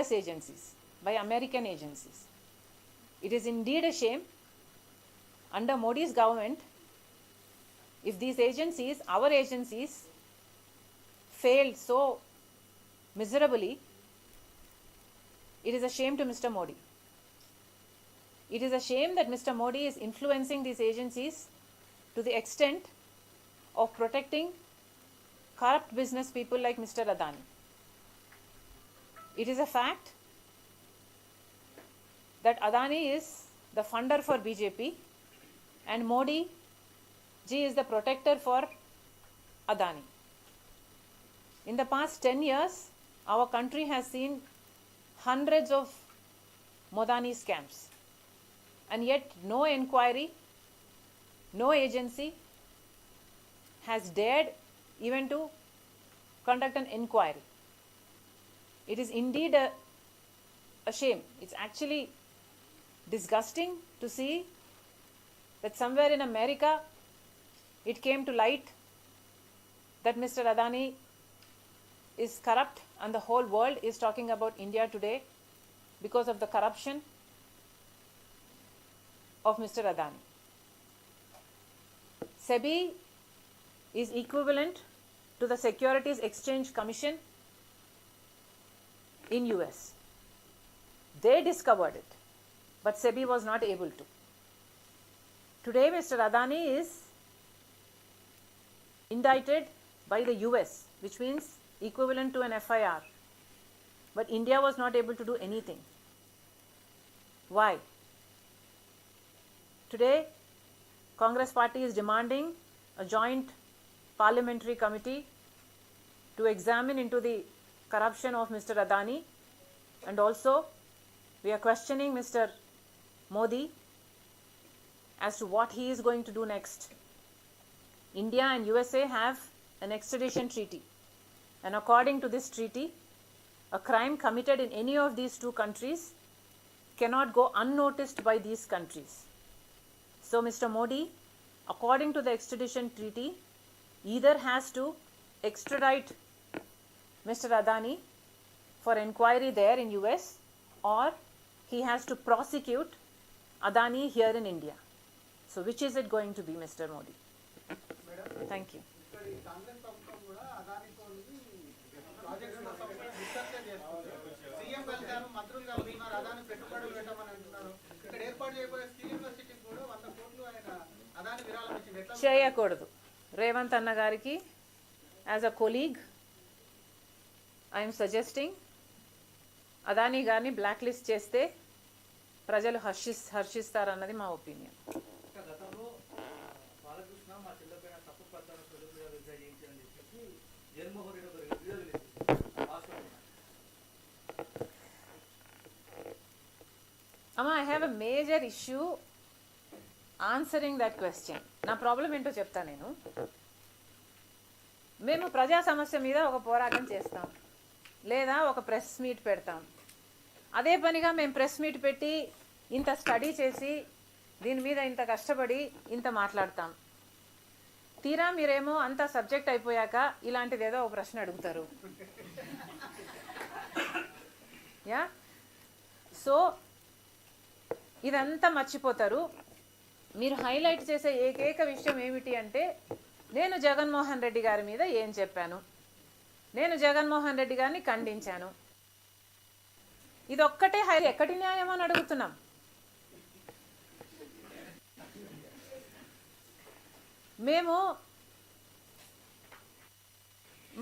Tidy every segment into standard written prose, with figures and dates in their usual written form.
US agencies, by American agencies. It is indeed a shame under Modi's government if these agencies, our agencies, failed so miserably. It is a shame to Mr. Modi. It is a shame that Mr. Modi is influencing these agencies to the extent of protecting corrupt business people like Mr. Adani. It is a fact that Adani is the funder for BJP and Modi ji is the protector for Adani. In the past 10 years, our country has seen hundreds of Modani scams, and yet no inquiry, no agency has dared even to conduct an inquiry. It is indeed a shame. It's actually disgusting to see that somewhere in America it came to light that Mr. Adani is corrupt and the whole world is talking about India today because of the corruption of Mr. Adani. SEBI is equivalent to the Securities Exchange Commission in US. They discovered it, but SEBI was not able to. Today, Mr. Adani is indicted by the US, which means equivalent to an FIR. But India was not able to do anything. Why? Today, Congress party is demanding a joint parliamentary committee to examine into the corruption of Mr. Adani, and also we are questioning Mr. Modi as to what he is going to do next. India and USA have an extradition treaty, and according to this treaty, a crime committed in any of these two countries cannot go unnoticed by these countries. So Mr. Modi, according to the extradition treaty, either has to extradite Mr. Adani for inquiry there in US, or he has to prosecute Adani here in India. So which is it going to be, Mr. Modi? Thank you. చేయకూడదు. రేవంత్ అన్న గారికి as a colleague I'm suggesting Adani గారిని black list చేస్తే ప్రజలు హర్షిస్తారన్నది మా opinion. Amma, I have a major issue answering that question. నా problem ఏంటో చెప్తా నేను. మేము ప్రజా సమస్య మీద ఒక పోరాటం చేస్తాం, లేదా ఒక ప్రెస్ మీట్ పెడతాం. అదే పనిగా మేము ప్రెస్ మీట్ పెట్టి ఇంత స్టడీ చేసి దీని మీద ఇంత కష్టపడి ఇంత మాట్లాడతాం. తీరా మీరేమో అంత సబ్జెక్ట్ అయిపోయాక ఇలాంటిది ఏదో ఒక ప్రశ్న అడుగుతారు. యా, సో ఇదంతా మర్చిపోతారు. మీరు హైలైట్ చేసే ఏకైక విషయం ఏమిటి అంటే, నేను జగన్మోహన్ రెడ్డి గారి మీద ఏం చెప్పాను, నేను జగన్మోహన్ రెడ్డి గారిని ఖండించాను. ఇదొక్కటే ఎక్కడి న్యాయం అని అడుగుతున్నాం. మేము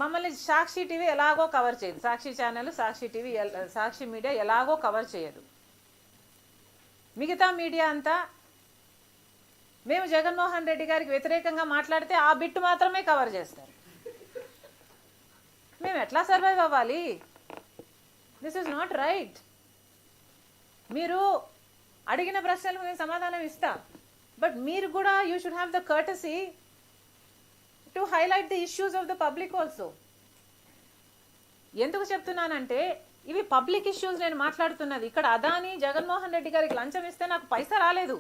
మమ్మల్ని సాక్షి టీవీ ఎలాగో కవర్ చేయదు, సాక్షి ఛానల్, సాక్షి టీవీ, సాక్షి మీడియా ఎలాగో కవర్ చేయదు. మిగతా మీడియా అంతా మేము జగన్మోహన్ రెడ్డి గారికి వ్యతిరేకంగా మాట్లాడితే ఆ బిట్ మాత్రమే కవర్ చేస్తారు. మేము ఎట్లా సర్వైవ్ అవ్వాలి? This is not right. మీరు అడిగిన ప్రశ్నలకు నేను సమాధానం ఇస్తా, బట్ మీరు కూడా you should have the courtesy to highlight the issues of the public also. ఎందుకు చెప్తున్నానంటే, ఇవి పబ్లిక్ ఇష్యూస్ నేను మాట్లాడుతున్నది. ఇక్కడ అదాని జగన్మోహన్ రెడ్డి గారికి లంచం ఇస్తే నాకు పైసా రాలేదు.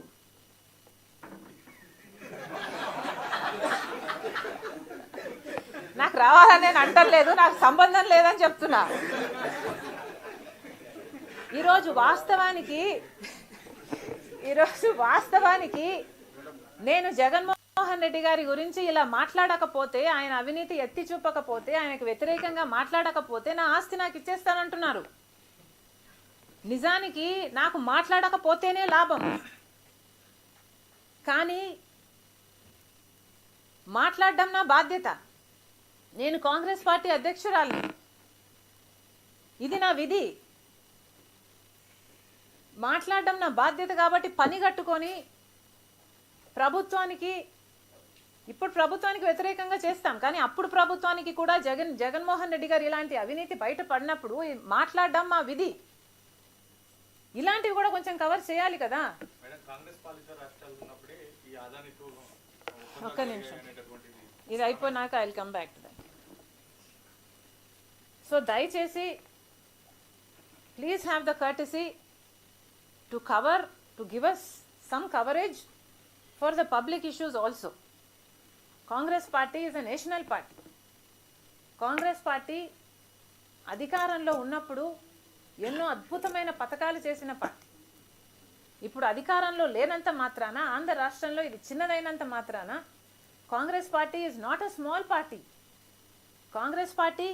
నాకు రావాలని నేను అంటలేదు, నాకు సంబంధం లేదని చెప్తున్నా. ఈరోజు వాస్తవానికి నేను జగన్మోహన్ రెడ్డి గారి గురించి ఇలా మాట్లాడకపోతే, ఆయన అవినీతి ఎత్తి చూపకపోతే, ఆయనకు వ్యతిరేకంగా మాట్లాడకపోతే నా ఆస్తి నాకు ఇచ్చేస్తానంటున్నారు. నిజానికి నాకు మాట్లాడకపోతేనే లాభం, కానీ మాట్లాడడం నా బాధ్యత. నేను కాంగ్రెస్ పార్టీ అధ్యక్షురాలిని, ఇది నా విధి. మాట్లాడడం నా బాధ్యత కాబట్టి పని కట్టుకొని ఇప్పుడు ప్రభుత్వానికి వ్యతిరేకంగా చేస్తాం, కానీ అప్పుడు ప్రభుత్వానికి కూడా జగన్మోహన్ రెడ్డి గారు ఇలాంటి అవినీతి బయటపడినప్పుడు మాట్లాడడం మా విధి. ఇలాంటివి కూడా కొంచెం కవర్ చేయాలి కదా. ఒక్క నిమిషం, ఇది అయిపోయినాక I will come back to that. So దయచేసి please have the courtesy to give us some coverage for the public issues also. Congress party is a national party. Congress party అధికారంలో ఉన్నప్పుడు ఎన్నో అద్భుతమైన పథకాలు చేసిన పార్టీ. ఇప్పుడు అధికారంలో లేనంత మాత్రాన, ఆంధ్ర రాష్ట్రంలో ఇది చిన్నదైనంత మాత్రాన Congress party is not a small party. Congress party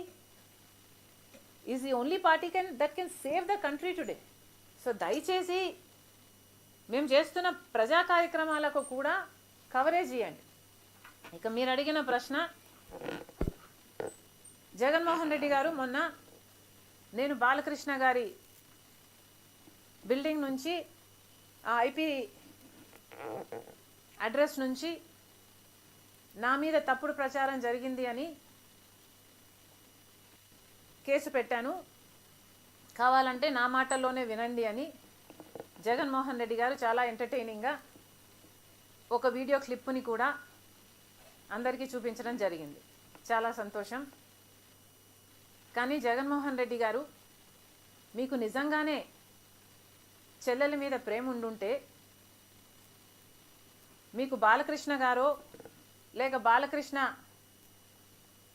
is the only party that can save the country today. So దయచేసి మేము చేస్తున్న ప్రజా కార్యక్రమాలకు కూడా కవరేజ్ ఇవ్వండి. ఇక మీరు అడిగిన ప్రశ్న, జగన్మోహన్ రెడ్డి గారు మొన్న నేను బాలకృష్ణ గారి బిల్డింగ్ నుంచి ఆ ఐపీ అడ్రస్ నుంచి నా మీద తప్పుడు ప్రచారం జరిగింది అని కేసు పెట్టాను, కావాలంటే నా మాటల్లోనే వినండి అని జగన్మోహన్ రెడ్డి గారు చాలా ఎంటర్టైనింగ్గా ఒక వీడియో క్లిప్పుని కూడా అందరికీ చూపించడం జరిగింది. చాలా సంతోషం. కానీ జగన్మోహన్ రెడ్డి గారు, మీకు నిజంగానే చెల్లెల మీద ప్రేమ ఉండుంటే మీకు బాలకృష్ణ గారో లేక బాలకృష్ణ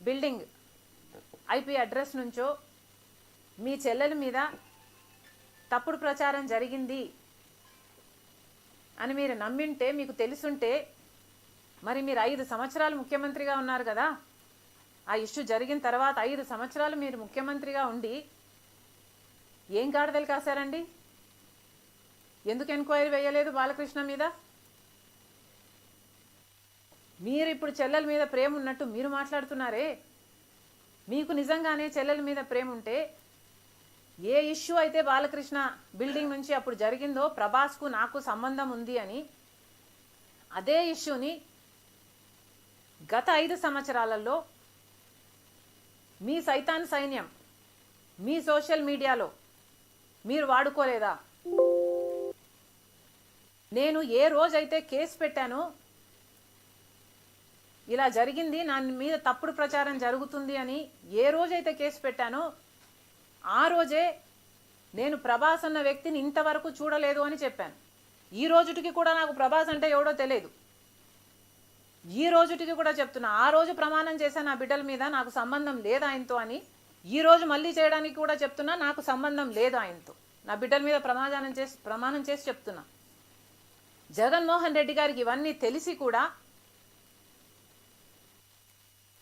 బిల్డింగ్ ఐపీ అడ్రస్ నుంచో మీ చెల్లెల మీద తప్పుడు ప్రచారం జరిగింది అని మీరు నమ్మింటే, మీకు తెలుసుంటే, మరి మీరు 5 సంవత్సరాలు ముఖ్యమంత్రిగా ఉన్నారు కదా. ఆ ఇష్యూ జరిగిన తర్వాత 5 సంవత్సరాలు మీరు ముఖ్యమంత్రిగా ఉండి ఏం గాడిదలు కాశారండి? ఎందుకు ఎంక్వైరీ వేయలేదు బాలకృష్ణ మీద? మీరు ఇప్పుడు చెల్లెల మీద ప్రేమ ఉన్నట్టు మీరు మాట్లాడుతున్నారే. మీకు నిజంగానే చెల్లెల మీద ప్రేమ ఉంటే, ఏ ఇష్యూ అయితే బాలకృష్ణ బిల్డింగ్ నుంచి అప్పుడు జరిగిందో, ప్రభాస్కు నాకు సంబంధం ఉంది అని, అదే ఇష్యూని గత 5 సంవత్సరాలలో మీ సైతాన్ సైన్యం మీ సోషల్ మీడియాలో మీరు వాడుకోలేదా? నేను ఏ రోజైతే కేసు పెట్టానో, ఇలా జరిగింది, నా మీద తప్పుడు ప్రచారం జరుగుతుంది అని ఏ రోజైతే కేసు పెట్టానో, ఆ రోజే నేను ప్రభాస్ అన్న వ్యక్తిని ఇంతవరకు చూడలేదు అని చెప్పాను. ఈ రోజుటికి కూడా నాకు ప్రభాస్ అంటే ఎవడో తెలియదు. ఈ రోజుటికి కూడా చెప్తున్నా, ఆ రోజు ప్రమాణం చేశాను నా బిడ్డల మీద నాకు సంబంధం లేదు ఆయనతో అని. ఈ రోజు మళ్ళీ చేయడానికి కూడా చెప్తున్నా, నాకు సంబంధం లేదు ఆయనతో. నా బిడ్డల మీద ప్రమాణం చేసి చెప్తున్నా. జగన్మోహన్ రెడ్డి గారికి ఇవన్నీ తెలిసి కూడా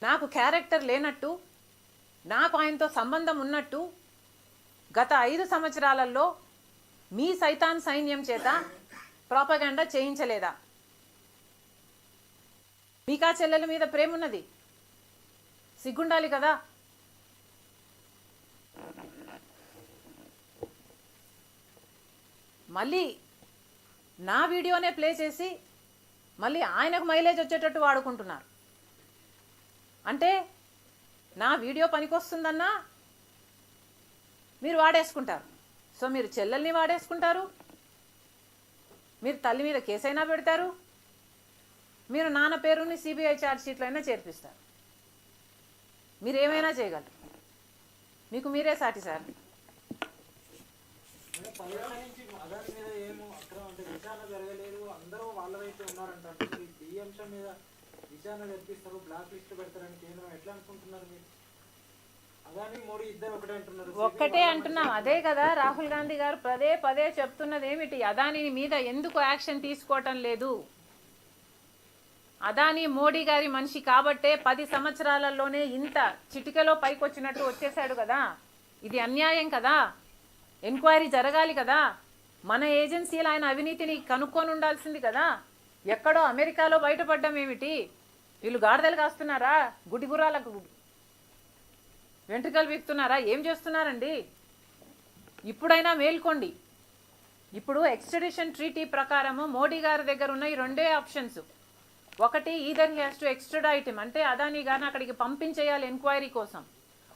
నాకు క్యారెక్టర్ లేనట్టు, నాకు ఆయనతో సంబంధం ఉన్నట్టు గత 5 సంవత్సరాలలో మీ సైతాన్ సైన్యం చేత ప్రాపగాండా చేయించలేదా? మీకా చెల్లెల మీద ప్రేమ ఉన్నది, సిగ్గుండాలి కదా. మళ్ళీ నా వీడియోనే ప్లే చేసి మళ్ళీ ఆయనకు మైలేజ్ వచ్చేటట్టు వాడుకుంటున్నారు. అంటే నా వీడియో పనికొస్తుందన్నా మీరు వాడేసుకుంటారు. సో మీరు చెల్లెల్ని వాడేసుకుంటారు, మీరు తల్లి మీద కేసైనా పెడతారు, మీరు నాన్న పేరుని సిబిఐ ఛార్జ్ షీట్లో అయినా చేర్పిస్తారు. మీరు ఏమైనా చేయగలరు, మీకు మీరే సాటి సార్. ఒక్కటే అంటున్నాం. అదే కదా రాహుల్ గాంధీ గారు పదే పదే చెప్తున్నది ఏమిటి, అదాని మీద ఎందుకు యాక్షన్ తీసుకోవటం లేదు? అదాని మోడీ గారి మనిషి కాబట్టే 10 సంవత్సరాలలోనే ఇంత చిటికెలో పైకొచ్చినట్టు వచ్చేసాడు కదా. ఇది అన్యాయం కదా, ఎంక్వైరీ జరగాలి కదా. మన ఏజెన్సీలు ఆయన అవినీతిని కనుక్కొని ఉండాల్సింది కదా. ఎక్కడో అమెరికాలో బయటపడ్డం ఏమిటి? వీళ్ళు గాడిదలు కాస్తున్నారా? గుడిగురాలకు వెంట్రుకలు వీక్తున్నారా? ఏం చేస్తున్నారండి? ఇప్పుడైనా మేల్కోండి. ఇప్పుడు ఎక్స్ట్రడిషన్ ట్రీటీ ప్రకారము మోడీ గారి దగ్గర ఉన్న ఈ 2 ఆప్షన్స్. ఒకటి, either he has to extradite him, అంటే అదాని గారిని అక్కడికి పంపించేయాలి ఎంక్వైరీ కోసం,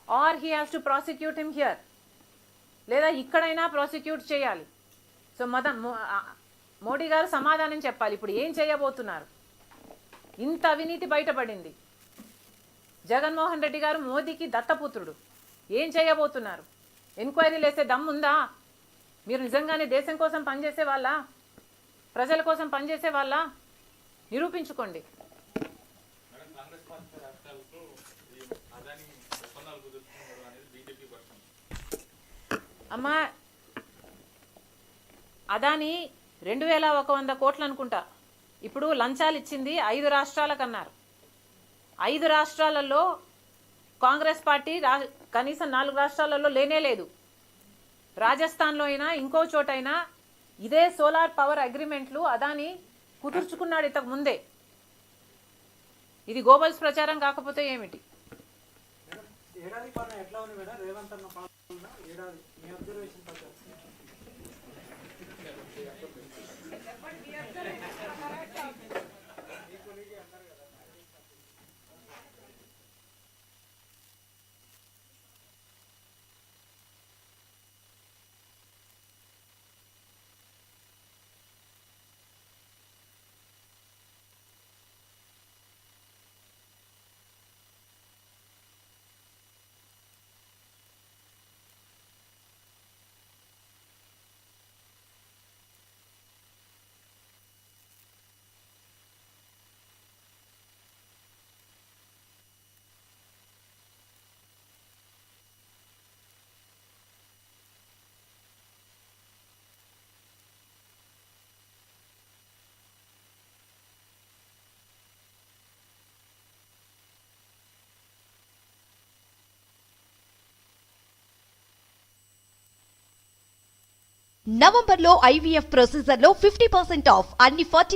or he has to prosecute him here, లేదా ఇక్కడైనా ప్రాసిక్యూట్ చేయాలి. సో మోడీ గారు సమాధానం చెప్పాలి. ఇప్పుడు ఏం చేయబోతున్నారు? ఇంత అవినీతి బయటపడింది. జగన్మోహన్ రెడ్డి గారు మోదీకి దత్తపుత్రుడు. ఏం చేయబోతున్నారు? ఎంక్వైరీలు వేసే దమ్ముందా? మీరు నిజంగానే దేశం కోసం పనిచేసే వాళ్ళ, ప్రజల కోసం పనిచేసే వాళ్ళ? నిరూపించుకోండి. అమ్మా, అదాని 2100 కోట్లు అనుకుంటా ఇప్పుడు లంచాలు ఇచ్చింది 5 రాష్ట్రాలకు అన్నారు. 5 రాష్ట్రాలలో కాంగ్రెస్ పార్టీ కనీసం 4 రాష్ట్రాలలో లేనే లేదు. రాజస్థాన్లో అయినా ఇంకో చోటైనా ఇదే సోలార్ పవర్ అగ్రిమెంట్లు అదాని కుదుర్చుకున్నాడు ఇంతకు ముందే. ఇది గోబల్స్ ప్రచారం కాకపోతే ఏమిటి? నవంబర్లో IVF ప్రొసీజర్లో 50% ఆఫ్ అన్ని 40